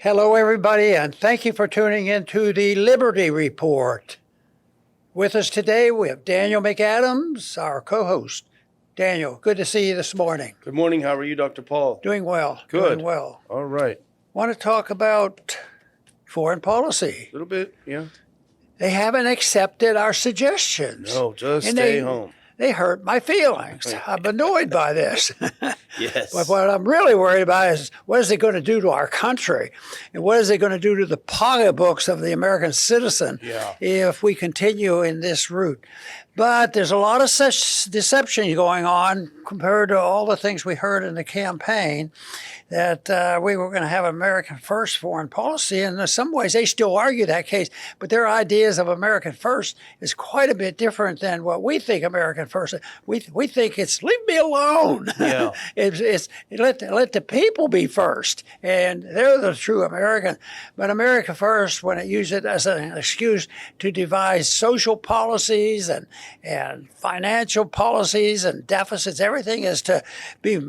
Hello, everybody, and thank you for tuning in to the Liberty Report. With us today, we have Daniel McAdams, our co-host. Daniel, good to see you this morning. Good morning. How are you, Dr. Paul? Doing well. Good. Doing well. All right. Want to talk about foreign policy. A little bit, yeah. They haven't accepted our suggestions. No, just stay home. They hurt my feelings. I'm annoyed by this. Yes. But what I'm really worried about is what is it going to do to our country? And what is it going to do to the pocketbooks of the American citizen if we continue in this route? But there's a lot of such deception going on compared to all the things we heard in the campaign that we were going to have American first foreign policy. And in some ways, they still argue that case. But their ideas of American first is quite a bit different than what we think American first is. We think it's leave me alone. Yeah. it's let the people be first. And they're the true American. But America first, when it uses it as an excuse to devise social policies and financial policies and deficits, everything is to be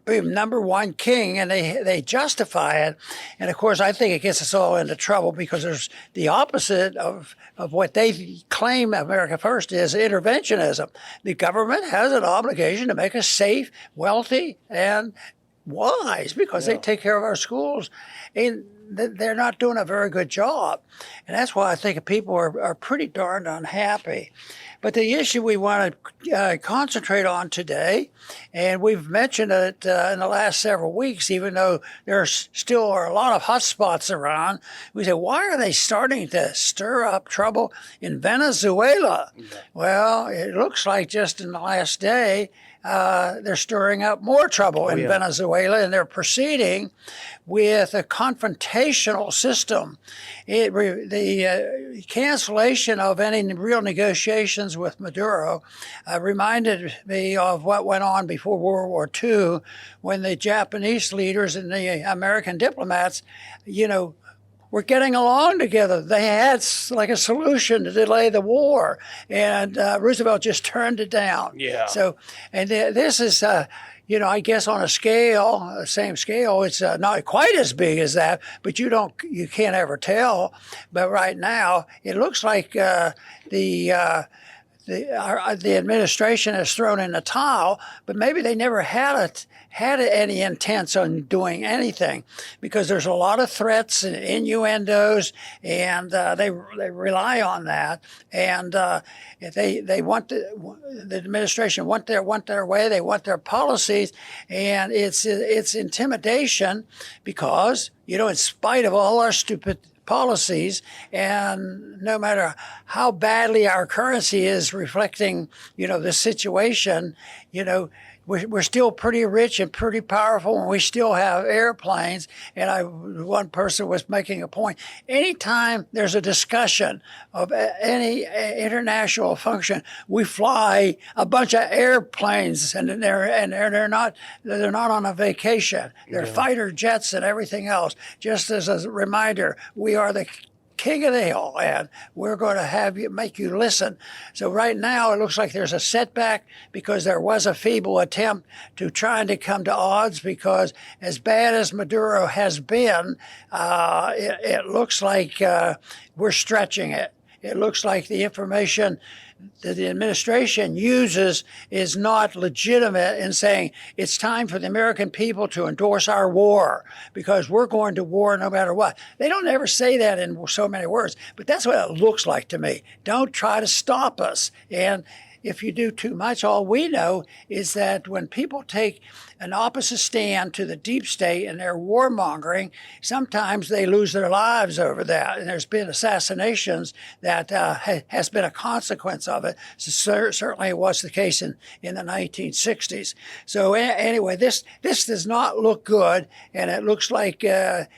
number one king, and they justify it. And of course, I think it gets us all into trouble because there's the opposite of what they claim America first is interventionism. The government has an obligation to make us safe, wealthy, and wise because they take care of our schools. And they're not doing a very good job. And that's why I think people are pretty darned unhappy. But the issue we want to concentrate on today, and we've mentioned it in the last several weeks, even though there still are a lot of hot spots around, we say, why are they starting to stir up trouble in Venezuela? Yeah. Well, it looks like just in the last day, they're stirring up more trouble in Venezuela, and they're proceeding with a confrontational system. The cancellation of any real negotiations with Maduro reminded me of what went on before World War II when the Japanese leaders and the American diplomats, were getting along together. They had like a solution to delay the war, and Roosevelt just turned it down. Yeah. So, and this is, I guess on a scale, same scale, it's not quite as big as that, but you can't ever tell. But right now, it looks like the administration has thrown in the towel, but maybe they never had any intents on doing anything because there's a lot of threats and innuendos, and they rely on that. And they want the administration want their way, they want their policies, and it's intimidation because in spite of all our stupid policies, and no matter how badly our currency is reflecting, the situation, we're still pretty rich and pretty powerful, and we still have airplanes. And one person was making a point. Anytime there's a discussion of any international function, we fly a bunch of airplanes, and they're not on a vacation. They're fighter jets and everything else. Just as a reminder, we are the king of the hill, and we're going to make you listen. So right now, it looks like there's a setback because there was a feeble attempt to trying to come to odds because as bad as Maduro has been, it looks like we're stretching it. It looks like the information that the administration uses is not legitimate in saying it's time for the American people to endorse our war because we're going to war no matter what. They don't ever say that in so many words, but that's what it looks like to me. Don't try to stop us. And if you do too much, all we know is that when people take an opposite stand to the deep state and their warmongering, sometimes they lose their lives over that. And there's been assassinations that has been a consequence of it. So certainly it was the case in the 1960s. So anyway, this does not look good, and it looks like it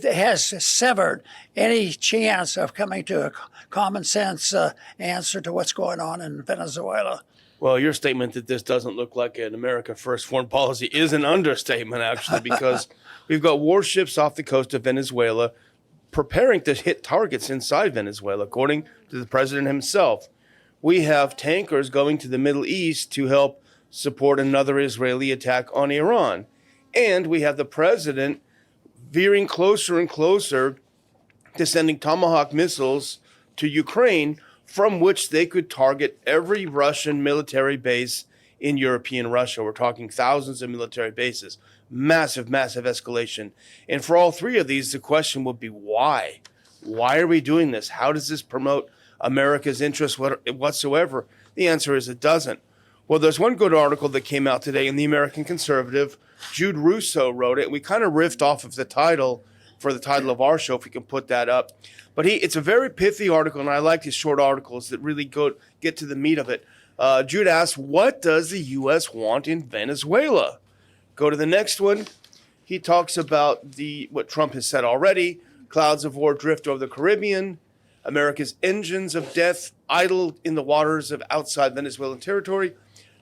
has severed any chance of coming to a common sense answer to what's going on in Venezuela. Well, your statement that this doesn't look like an America First foreign policy is an understatement, actually, because we've got warships off the coast of Venezuela preparing to hit targets inside Venezuela, according to the president himself. We have tankers going to the Middle East to help support another Israeli attack on Iran. And we have the president veering closer and closer to sending Tomahawk missiles to Ukraine, from which they could target every Russian military base in European Russia. We're talking thousands of military bases. Massive, massive escalation. And for all three of these, the question would be why? Why are we doing this? How does this promote America's interests whatsoever? The answer is it doesn't. Well, there's one good article that came out today in the American Conservative. Jude Russo wrote it. We kind of riffed off of the title for the title of our show, if we can put that up. But it's a very pithy article, and I like these short articles that really get to the meat of it. Jude asks, what does the U.S. want in Venezuela? Go to the next one. He talks about what Trump has said already. Clouds of war drift over the Caribbean. America's engines of death idle in the waters of outside Venezuelan territory.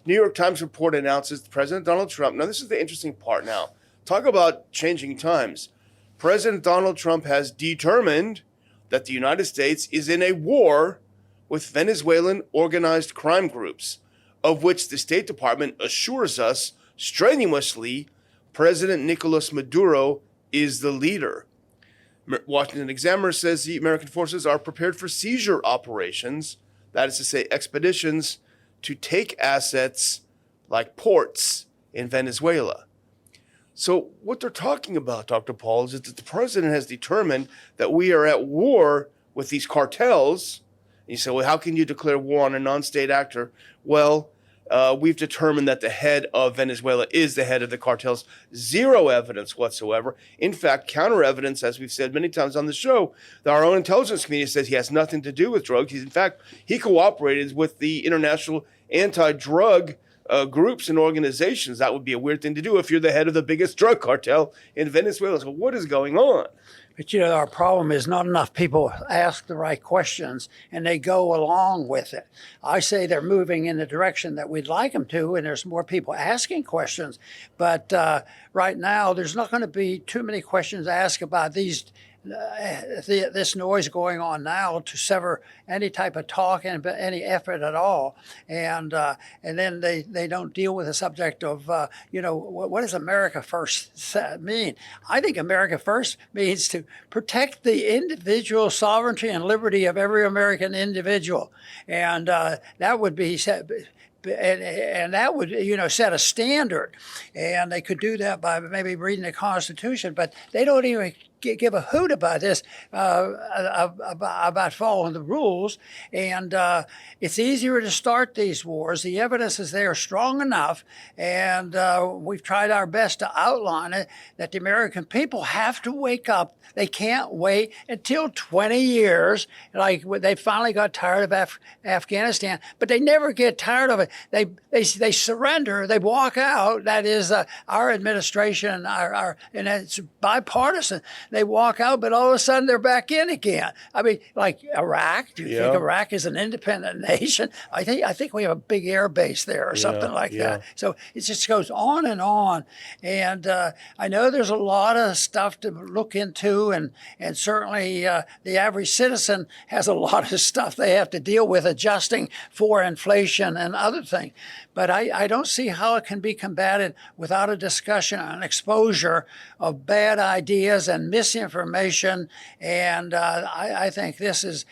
New York Times report announces President Donald Trump. Now, this is the interesting part now. Talk about changing times. President Donald Trump has determined that the United States is in a war with Venezuelan organized crime groups, of which the State Department assures us strenuously President Nicolas Maduro is the leader. Washington Examiner says the American forces are prepared for seizure operations, that is to say, expeditions to take assets like ports in Venezuela. So what they're talking about, Dr. Paul, is that the president has determined that we are at war with these cartels. And you say, well, how can you declare war on a non-state actor? Well, we've determined that the head of Venezuela is the head of the cartels. Zero evidence whatsoever. In fact, counter evidence, as we've said many times on the show, that our own intelligence community says he has nothing to do with drugs. In fact, he cooperated with the international anti-drug groups and organizations. That would be a weird thing to do if you're the head of the biggest drug cartel in Venezuela. So what is going on? But, our problem is not enough people ask the right questions and they go along with it. I say they're moving in the direction that we'd like them to, and there's more people asking questions. But right now, there's not going to be too many questions asked about this noise going on now to sever any type of talk and any effort at all, and then they don't deal with the subject of what does America First mean? I think America First means to protect the individual sovereignty and liberty of every American individual, and that would be set. And that would, set a standard. And they could do that by maybe reading the Constitution, but they don't even give a hoot about this, about following the rules. And it's easier to start these wars. The evidence is there strong enough, and we've tried our best to outline it, that the American people have to wake up. They can't wait until 20 years, like they finally got tired of Afghanistan, but they never get tired of it. They surrender, they walk out. That is our administration, and it's bipartisan. They walk out, but all of a sudden they're back in again. I mean, like Iraq. Do you think Iraq is an independent nation? I think we have a big air base there or something like that. So it just goes on. And I know there's a lot of stuff to look into, and certainly the average citizen has a lot of stuff they have to deal with, adjusting for inflation and other things. But I don't see how it can be combated without a discussion and exposure of bad ideas and misinformation. And I think this is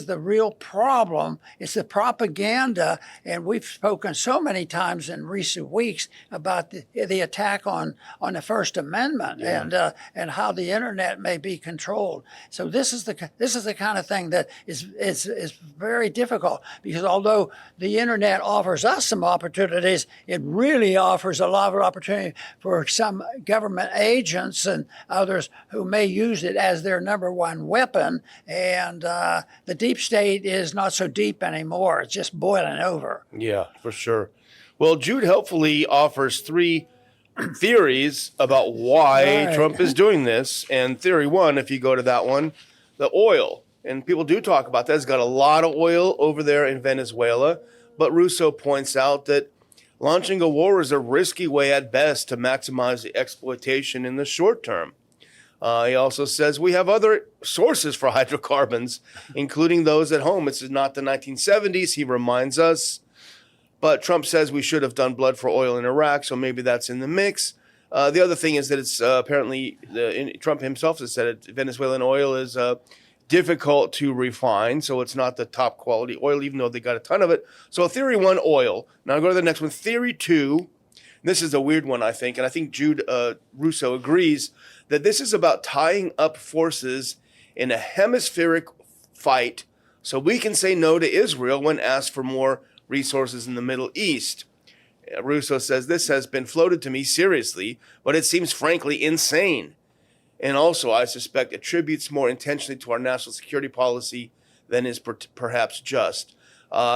the real problem. It's the propaganda. And we've spoken so many times in recent weeks about the attack on the First Amendment and how the internet may be controlled. So this is the kind of thing that is very difficult, because although the internet offers us some opportunities, it really offers a lot of opportunity for some government agents and others who may use it as their number one weapon. And the deep state is not so deep anymore. It's just boiling over. Yeah, for sure. Well, Jude helpfully offers three theories about why Trump is doing this. And theory one, if you go to that one, the oil. And people do talk about that. It's got a lot of oil over there in Venezuela. But Russo points out that launching a war is a risky way at best to maximize the exploitation in the short term. He also says we have other sources for hydrocarbons, including those at home. This is not the 1970s, he reminds us. But Trump says we should have done blood for oil in Iraq, so maybe that's in the mix. The other thing is that it's apparently Trump himself has said it, Venezuelan oil is difficult to refine, so it's not the top quality oil, even though they got a ton of it. So theory one, oil. Now I'll go to the next one. Theory two, this is a weird one, I think, and I think Jude Russo agrees that this is about tying up forces in a hemispheric fight so we can say no to Israel when asked for more resources in the Middle East. Russo says this has been floated to me seriously, but it seems frankly insane. And also, I suspect, attributes more intentionally to our national security policy than is perhaps just.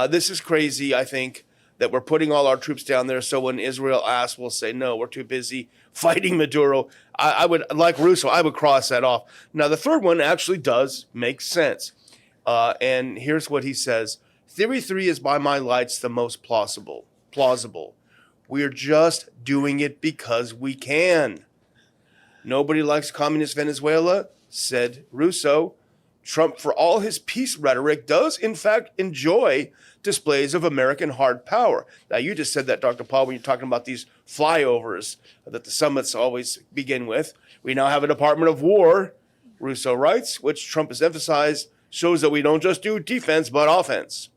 This is crazy, I think, that we're putting all our troops down there so when Israel asks, we'll say, no, we're too busy fighting Maduro. I would, like Russo, I would cross that off. Now, the third one actually does make sense. And here's what he says. Theory three is by my lights the most plausible. We're just doing it because we can. Nobody likes communist Venezuela, said Russo. Trump, for all his peace rhetoric, does in fact enjoy displays of American hard power. Now, you just said that, Dr. Paul, when you're talking about these flyovers that the summits always begin with. We now have a Department of War, Russo writes, which Trump has emphasized, shows that we don't just do defense, but offense.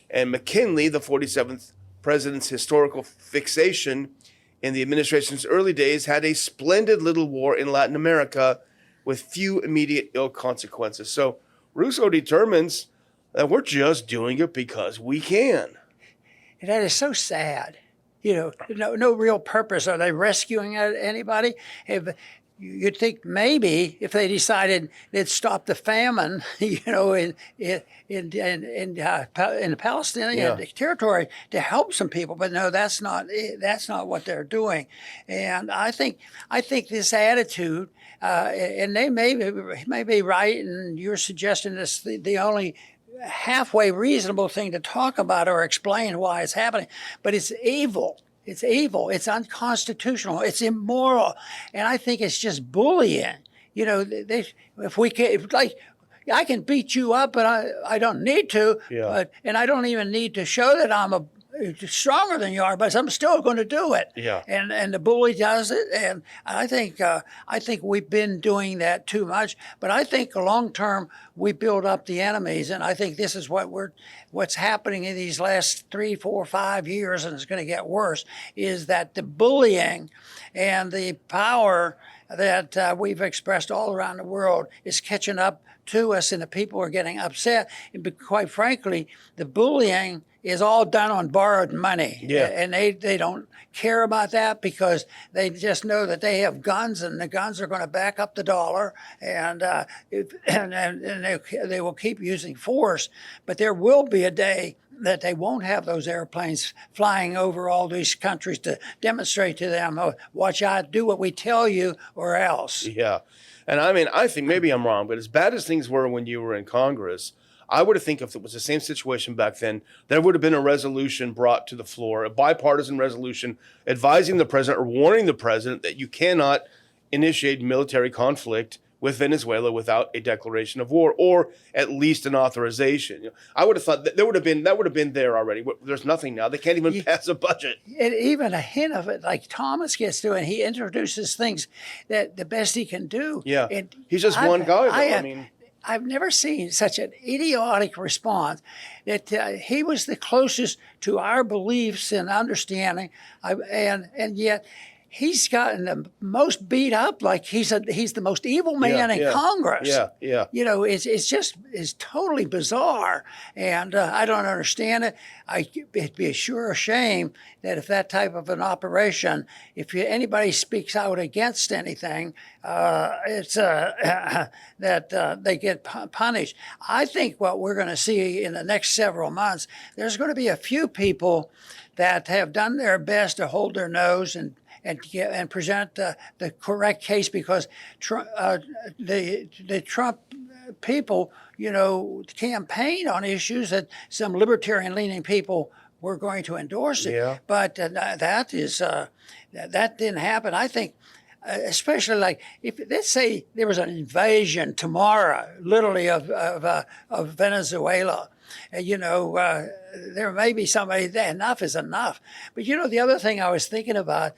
And McKinley, the 47th president's historical fixation in the administration's early days, had a splendid little war in Latin America with few immediate ill consequences. So Russo determines that we're just doing it because we can. And that is so sad. No real purpose. Are they rescuing anybody? You'd think maybe if they decided they'd stop the famine, in the Palestinian territory to help some people, but no, that's not what they're doing. And I think this attitude, and they may be right, and you're suggesting this the only halfway reasonable thing to talk about or explain why it's happening, but it's evil. It's evil. It's unconstitutional. It's immoral, and I think it's just bullying. If we can, I can beat you up, but I don't need to. Yeah. And I don't even need to show that I'm stronger than you are, but I'm still going to do it. Yeah. And the bully does it, and I think we've been doing that too much. But I think long term we build up the enemies, and I think this is what's happening in these last 3, 4, 5 years, and it's going to get worse. Is that the bullying and the power that we've expressed all around the world is catching up to us, and the people are getting upset. And quite frankly, the bullying is all done on borrowed money. Yeah. And they don't care about that because they just know that they have guns, and the guns are going to back up the dollar, and they will keep using force. But there will be a day that they won't have those airplanes flying over all these countries to demonstrate to them, watch out, do what we tell you or else. Yeah. And I think maybe I'm wrong, but as bad as things were when you were in Congress, I would have think if it was the same situation back then, there would have been a resolution brought to the floor, a bipartisan resolution advising the president or warning the president that you cannot initiate military conflict with Venezuela without a declaration of war or at least an authorization. I would have thought that would have been there already. There's nothing now. They can't even pass a budget. And even a hint of it, like Thomas gets to, and he introduces things that the best he can do. Yeah, and he's just one guy. I've never seen such an idiotic response. That he was the closest to our beliefs and understanding, and yet he's gotten the most beat up. Like he's the most evil man in Congress. Yeah. It's totally bizarre, and I don't understand it. It'd be a shame that if that type of an operation, if anybody speaks out against anything, it's that they get punished. I think what we're going to see in the next several months, there's going to be a few people that have done their best to hold their nose and present the correct case, because the Trump people, campaign on issues that some libertarian-leaning people were going to endorse it. Yeah. But that didn't happen. I think, especially like if let's say there was an invasion tomorrow, literally of Venezuela. There may be somebody that enough is enough. But the other thing I was thinking about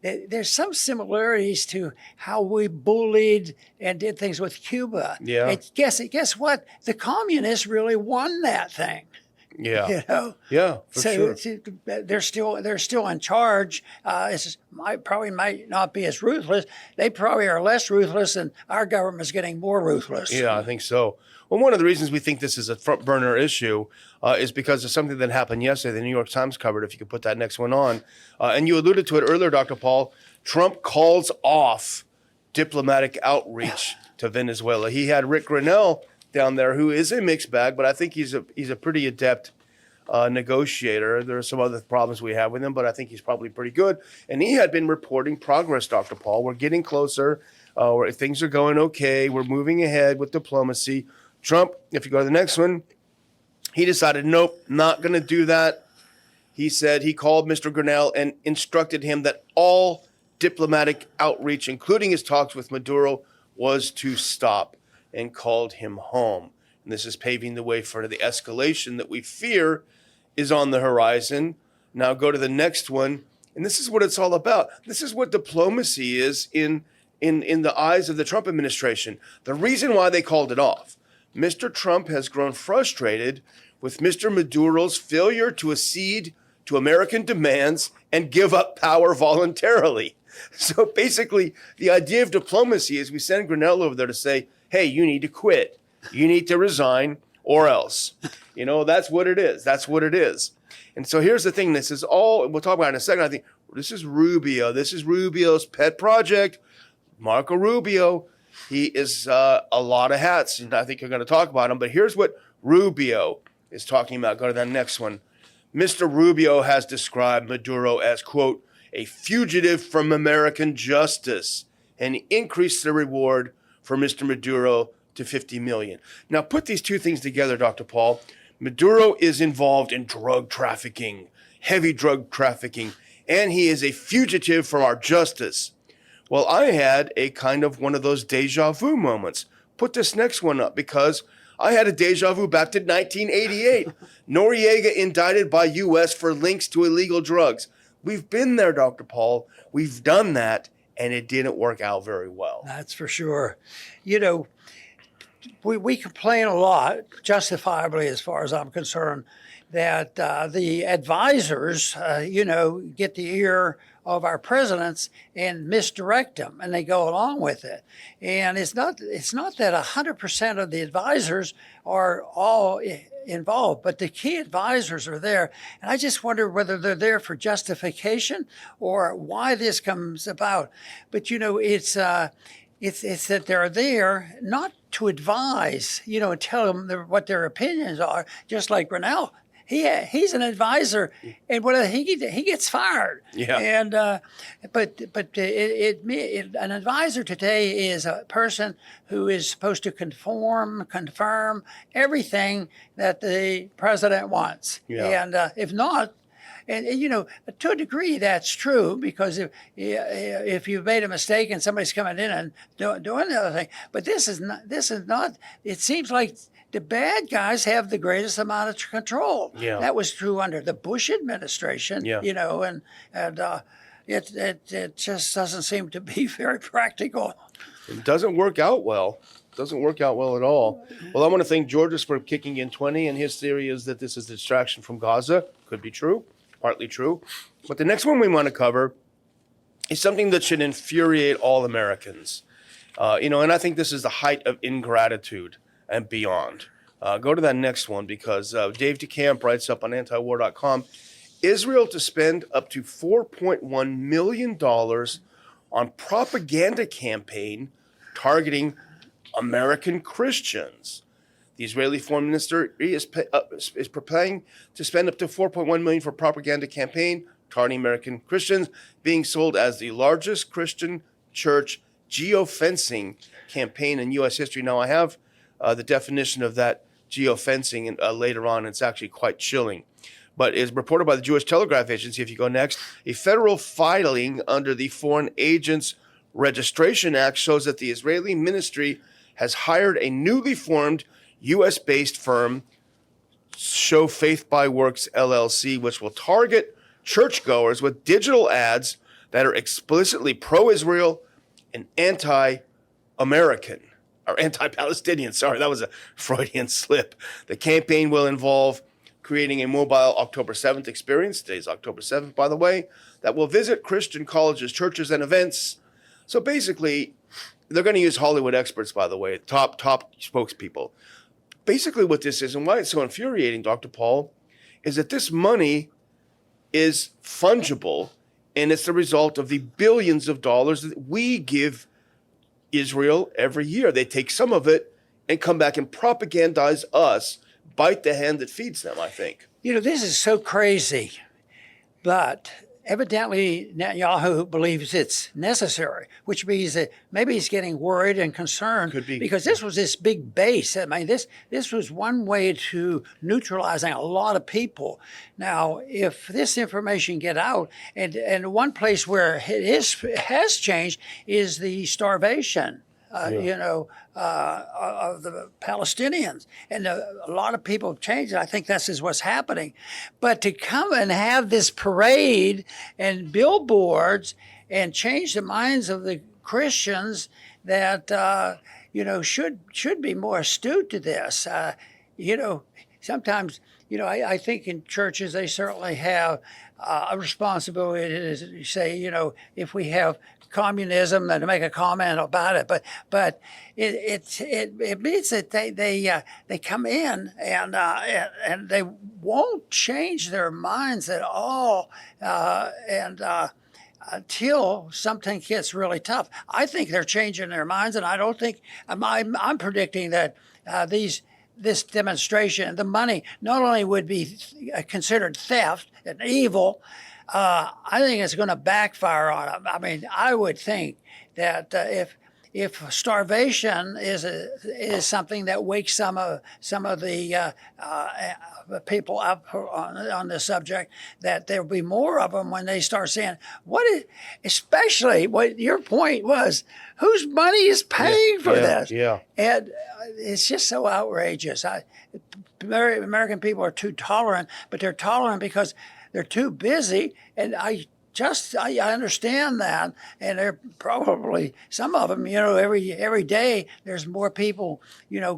there's some similarities to how we bullied and did things with Cuba. Yeah. And guess what? The communists really won that thing. Yeah. You know. Yeah, for So sure. they're still in charge. Probably might not be as ruthless. They probably are less ruthless, and our government's getting more ruthless. Yeah, I think so. Well, one of the reasons we think this is a front burner issue is because of something that happened yesterday. The New York Times covered, if you could put that next one on. And you alluded to it earlier, Dr. Paul. Trump calls off diplomatic outreach to Venezuela. He had Rick Grinnell down there, who is a mixed bag, but I think he's a pretty adept negotiator. There are some other problems we have with him, but I think he's probably pretty good. And he had been reporting progress, Dr. Paul. We're getting closer. Things are going okay. We're moving ahead with diplomacy. Trump, if you go to the next one, he decided, nope, not going to do that. He said he called Mr. Grinnell and instructed him that all diplomatic outreach, including his talks with Maduro, was to stop, and called him home. And this is paving the way for the escalation that we fear is on the horizon. Now go to the next one. And this is what it's all about. This is what diplomacy is in the eyes of the Trump administration. The reason why they called it off. Mr. Trump has grown frustrated with Mr. Maduro's failure to accede to American demands and give up power voluntarily. So basically, the idea of diplomacy is we send Grinnell over there to say, hey, you need to quit. You need to resign or else. You know, that's what it is. That's what it is. And so here's the thing. This is all, we'll talk about it in a second. I think this is Rubio. This is Rubio's pet project. Marco Rubio. He is a lot of hats, and I think you're going to talk about him. But here's what Rubio is talking about. Go to that next one. Mr. Rubio has described Maduro as, quote, a fugitive from American justice, and increased the reward for Mr. Maduro to $50 million. Now, put these two things together, Dr. Paul. Maduro is involved in drug trafficking, heavy drug trafficking, and he is a fugitive from our justice. Well, I had a kind of one of those deja vu moments. Put this next one up because I had a deja vu back to 1988. Noriega indicted by U.S. for links to illegal drugs. We've been there, Dr. Paul. We've done that, and it didn't work out very well. That's for sure. You know, we complain a lot, justifiably as far as I'm concerned, that the advisors, get the ear of our presidents and misdirect them, and they go along with it. And it's not that 100% of the advisors are all involved, but the key advisors are there. And I just wonder whether they're there for justification or why this comes about. But it's that they're there not to advise, and tell them what their opinions are, just like Grinnell. He's an advisor, and he gets fired. Yeah. And but an advisor today is a person who is supposed to confirm everything that the president wants. Yeah. And if not. And to a degree, that's true, because if you've made a mistake and somebody's coming in and doing the other thing, but this is not. It seems like the bad guys have the greatest amount of control. Yeah. That was true under the Bush administration. Yeah. It just doesn't seem to be very practical. It doesn't work out well. Doesn't work out well at all. Well, I want to thank Georges for kicking in 20, and his theory is that this is a distraction from Gaza. Could be true. Partly true. But the next one we want to cover is something that should infuriate all Americans. And I think this is the height of ingratitude and beyond. Go to that next one, because Dave DeCamp writes up on antiwar.com, Israel to spend up to $4.1 million on propaganda campaign targeting American Christians. The Israeli Foreign Ministry is preparing to spend up to $4.1 million for propaganda campaign targeting American Christians, being sold as the largest Christian church geofencing campaign in U.S. history. Now, I have the definition of that geofencing later on. It's actually quite chilling. But as reported by the Jewish Telegraph Agency, if you go next, a federal filing under the Foreign Agents Registration Act shows that the Israeli ministry has hired a newly formed U.S.-based firm, Show Faith by Works LLC, which will target churchgoers with digital ads that are explicitly pro-Israel and anti-American, or anti-Palestinian. Sorry, that was a Freudian slip. The campaign will involve creating a mobile October 7th experience. Today's October 7th, by the way, that will visit Christian colleges, churches, and events. So basically, they're going to use Hollywood experts, by the way, top spokespeople. Basically what this is, and why it's so infuriating, Dr. Paul, is that this money is fungible, and it's the result of the billions of dollars that we give Israel every year. They take some of it and come back and propagandize us, bite the hand that feeds them, I think. This is so crazy, but evidently Netanyahu believes it's necessary, which means that maybe he's getting worried and concerned. Could be. Because this was this big base. I mean, this was one way to neutralizing a lot of people. Now, if this information get out, and one place where it has changed is the starvation. Of the Palestinians. And a lot of people have changed. I think this is what's happening. But to come and have this parade and billboards and change the minds of the Christians that, should be more astute to this. Sometimes, I think in churches they certainly have a responsibility to say, if we have communism and to make a comment about it, but it means that they come in and they won't change their minds at all, until something gets really tough. I think they're changing their minds, and I don't think I'm predicting that this demonstration, the money not only would be considered theft and evil. I think it's going to backfire on them. I mean, I would think that if starvation is something that wakes some of the people up on the subject, that there'll be more of them when they start saying especially what your point was, whose money is paying for this? Yeah. And it's just so outrageous. American people are too tolerant, but they're tolerant because they're too busy, and I understand that, and they're probably some of them. Every day there's more people,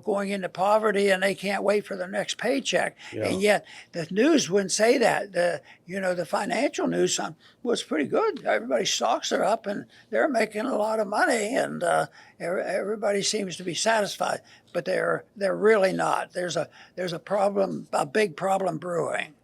going into poverty, and they can't wait for their next paycheck. Yeah. And yet the news wouldn't say that. The financial news was pretty good. Everybody's stocks are up, and they're making a lot of money, and everybody seems to be satisfied. But they're really not. There's a problem, a big problem brewing.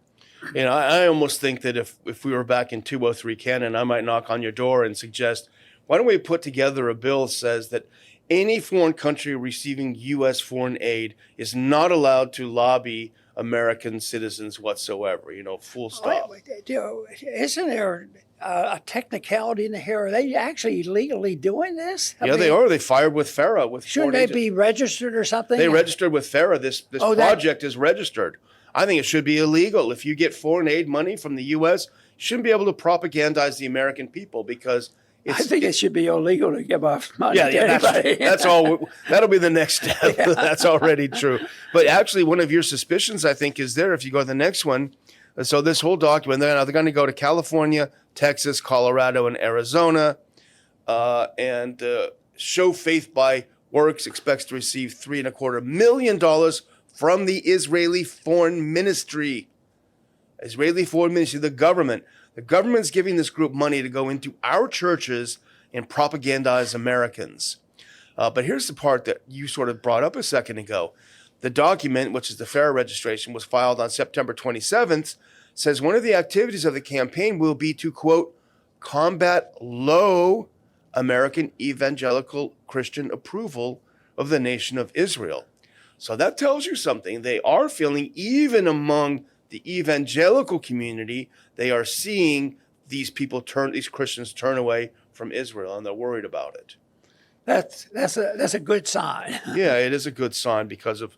I almost think that if we were back in 203 canon, I might knock on your door and suggest, why don't we put together a bill that says that any foreign country receiving U.S. foreign aid is not allowed to lobby American citizens whatsoever, full stop. Isn't there a technicality in here? Are they actually legally doing this? I mean, they are. They fired with FARA. Shouldn't they be registered or something? They registered with FARA. This project is registered. I think it should be illegal. If you get foreign aid money from the U.S., you shouldn't be able to propagandize the American people because I think it should be illegal to give off money to anybody. That's all. That'll be the next step. Yeah. That's already true. But actually, one of your suspicions, I think, is there if you go to the next one. So this whole document, they're going to go to California, Texas, Colorado, and Arizona, and Show Faith by Works expects to receive $3.25 million from the Israeli Foreign Ministry. The government. The government's giving this group money to go into our churches and propagandize Americans. But here's the part that you sort of brought up a second ago. The document, which is the FARA registration, was filed on September 27th, says one of the activities of the campaign will be to, quote, combat low American evangelical Christian approval of the nation of Israel. So that tells you something. They are feeling, even among the evangelical community, they are seeing these Christians turn away from Israel, and they're worried about it. That's a good sign. Yeah, it is a good sign because of.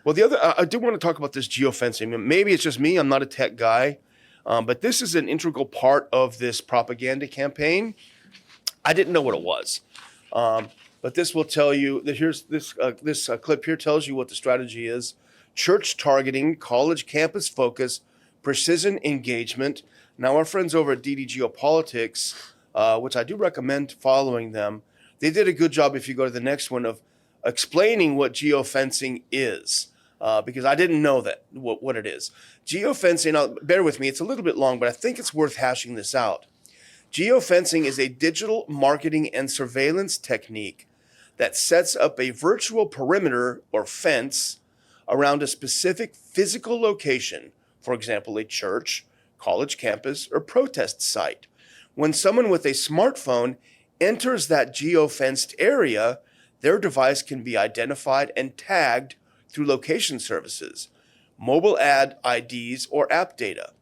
Well, I do want to talk about this geofencing. Maybe it's just me. I'm not a tech guy, but this is an integral part of this propaganda campaign. I didn't know what it was. But this will tell you that here's this clip here tells you what the strategy is: church targeting, college campus focus, precision engagement. Now, our friends over at DD Geopolitics, which I do recommend following them, they did a good job, if you go to the next one, of explaining what geofencing is, because I didn't know that, what it is. Geofencing, bear with me, it's a little bit long, but I think it's worth hashing this out. Geofencing is a digital marketing and surveillance technique that sets up a virtual perimeter or fence around a specific physical location, for example, a church, college campus, or protest site. When someone with a smartphone enters that geofenced area, their device can be identified and tagged through location services, mobile ad IDs, or app data.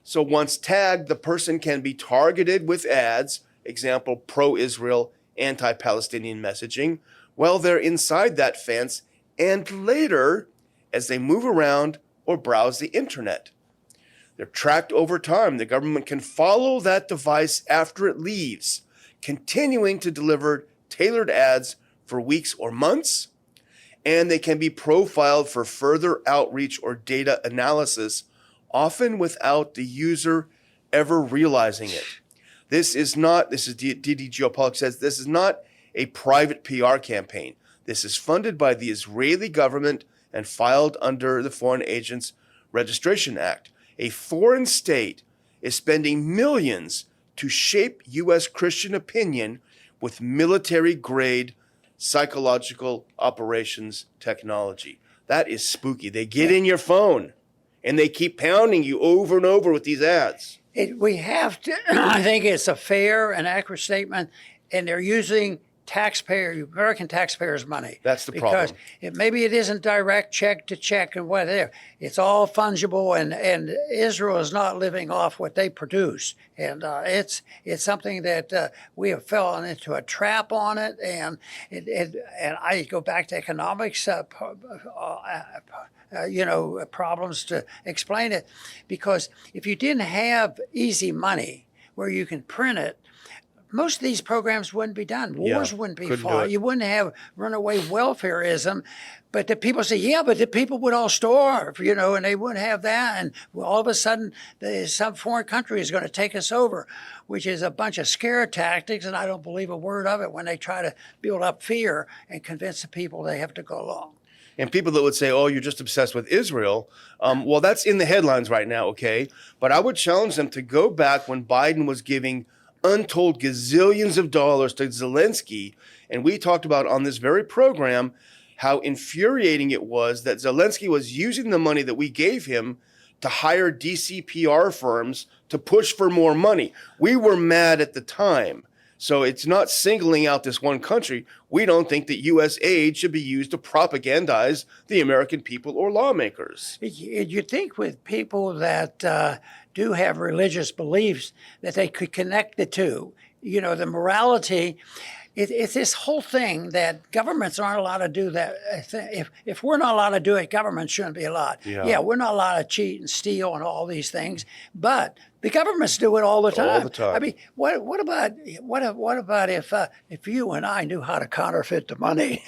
So once tagged, the person can be targeted with ads, example, pro-Israel, anti-Palestinian messaging, while they're inside that fence, and later as they move around or browse the internet. They're tracked over time. The government can follow that device after it leaves, continuing to deliver tailored ads for weeks or months, and they can be profiled for further outreach or data analysis, often without the user ever realizing it. This is DD Geopolitics says, this is not a private PR campaign. This is funded by the Israeli government and filed under the Foreign Agents Registration Act. A foreign state is spending millions to shape U.S. Christian opinion with military-grade psychological operations technology. That is spooky. They get in your phone, and they keep pounding you over and over with these ads. We have to, I think it's a fair and accurate statement, and they're using American taxpayers' money. That's the problem. Because maybe it isn't direct check to check and whatever. It's all fungible, and Israel is not living off what they produce. And it's something that we have fallen into a trap on it. And I go back to economics, problems to explain it. Because if you didn't have easy money where you can print it, most of these programs wouldn't be done. Wars wouldn't be fought. You wouldn't have runaway welfareism. But the people say, yeah, but the people would all starve, and they wouldn't have that. And all of a sudden, some foreign country is going to take us over, which is a bunch of scare tactics. And I don't believe a word of it when they try to build up fear and convince the people they have to go along. And people that would say, oh, you're just obsessed with Israel. Well, that's in the headlines right now, okay? But I would challenge them to go back when Biden was giving untold gazillions of dollars to Zelensky. And we talked about on this very program how infuriating it was that Zelensky was using the money that we gave him to hire DCPR firms to push for more money. We were mad at the time. So it's not singling out this one country. We don't think that U.S. aid should be used to propagandize the American people or lawmakers. You'd think with people that do have religious beliefs that they could connect the two. The morality. It's this whole thing that governments aren't allowed to do that. If we're not allowed to do it, governments shouldn't be allowed. Yeah, we're not allowed to cheat and steal and all these things, but the governments do it all the time. All the time. I mean, what about if you and I knew how to counterfeit the money?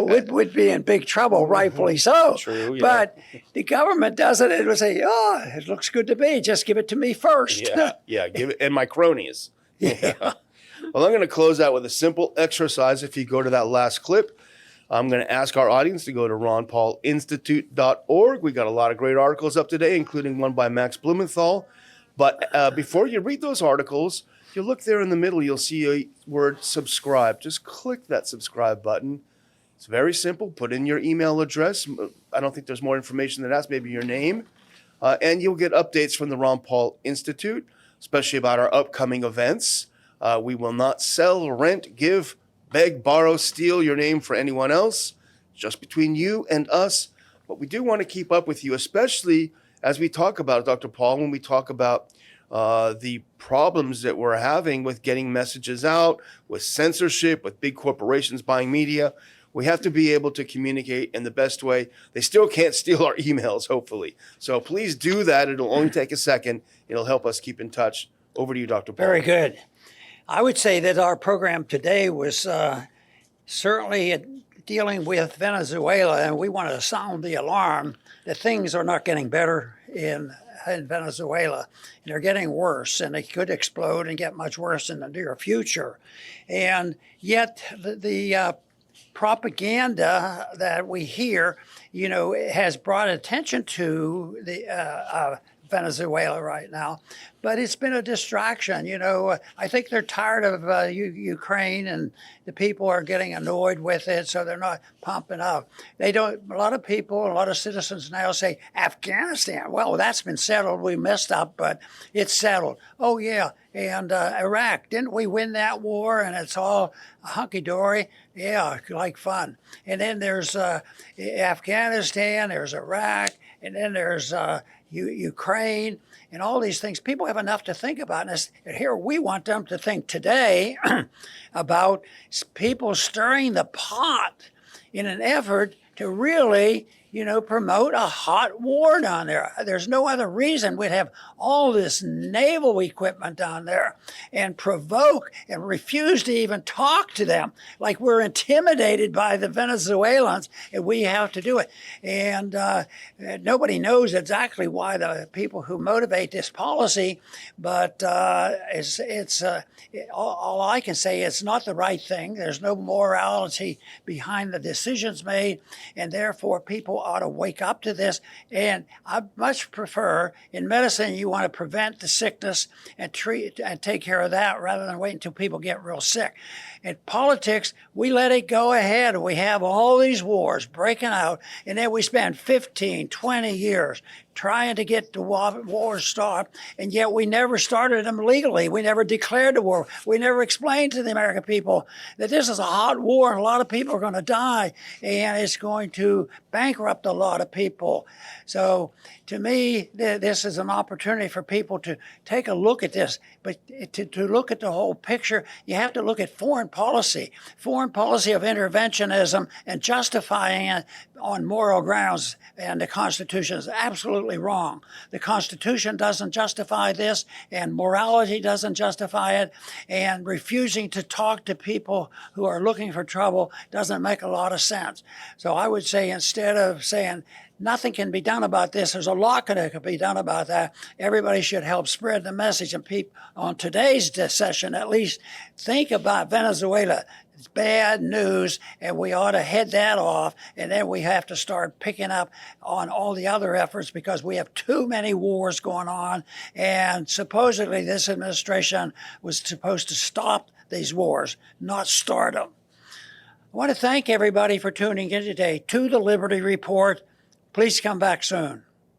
We'd be in big trouble, rightfully so. True, yeah. But the government does it. It would say, "Oh, it looks good to me. Just give it to me first." Yeah. Give it, and my cronies. Yeah. Well, I'm going to close out with a simple exercise. If you go to that last clip, I'm going to ask our audience to go to ronpaulinstitute.org. We got a lot of great articles up today, including one by Max Blumenthal. But before you read those articles, you look there in the middle, you'll see a word subscribe. Just click that subscribe button. It's very simple. Put in your email address. I don't think there's more information than that, maybe your name. And you'll get updates from the Ron Paul Institute, especially about our upcoming events. We will not sell, rent, give, beg, borrow, steal your name for anyone else, just between you and us. But we do want to keep up with you, especially as we talk about, Dr. Paul, when we talk about the problems that we're having with getting messages out, with censorship, with big corporations buying media. We have to be able to communicate in the best way. They still can't steal our emails, hopefully. So please do that. It'll only take a second. It'll help us keep in touch. Over to you, Dr. Paul. Very good. I would say that our program today was certainly dealing with Venezuela, and we want to sound the alarm that things are not getting better in in Venezuela, and they're getting worse, and they could explode and get much worse in the near future. And yet the propaganda that we hear, has brought attention to the Venezuela right now, but it's been a distraction. I think they're tired of Ukraine, and the people are getting annoyed with it, so they're not pumping up. They don't. A lot of people, a lot of citizens now say Afghanistan. Well, that's been settled. We messed up, but it's settled. Oh yeah, and Iraq. Didn't we win that war? And it's all hunky dory. Yeah, like fun. And then there's Afghanistan. There's Iraq, and then there's Ukraine, and all these things. People have enough to think about. And here we want them to think today about people stirring the pot in an effort to really, promote a hot war down there. There's no other reason we'd have all this naval equipment down there and provoke and refuse to even talk to them. Like we're intimidated by the Venezuelans and we have to do it. And nobody knows exactly why the people who motivate this policy, but all I can say, it's not the right thing. There's no morality behind the decisions made, and therefore people ought to wake up to this. And I much prefer, in medicine, you want to prevent the sickness and treat and take care of that rather than wait until people get real sick. In politics, we let it go ahead. We have all these wars breaking out, and then we spend 15, 20 years trying to get the war started, and yet we never started them legally. We never declared the war. We never explained to the American people that this is a hot war and a lot of people are going to die, and it's going to bankrupt a lot of people. So to me, this is an opportunity for people to take a look at this. But to look at the whole picture, you have to look at foreign policy of interventionism and justifying it on moral grounds. And the Constitution is absolutely wrong. The Constitution doesn't justify this, and morality doesn't justify it, and refusing to talk to people who are looking for trouble doesn't make a lot of sense. So I would say, instead of saying nothing can be done about this, there's a lot that can be done about that. Everybody should help spread the message, and people on today's session at least think about Venezuela. It's bad news, and we ought to head that off, and then we have to start picking up on all the other efforts, because we have too many wars going on, and supposedly this administration was supposed to stop these wars, not start them. I want to thank everybody for tuning in today to the Liberty Report. Please come back soon.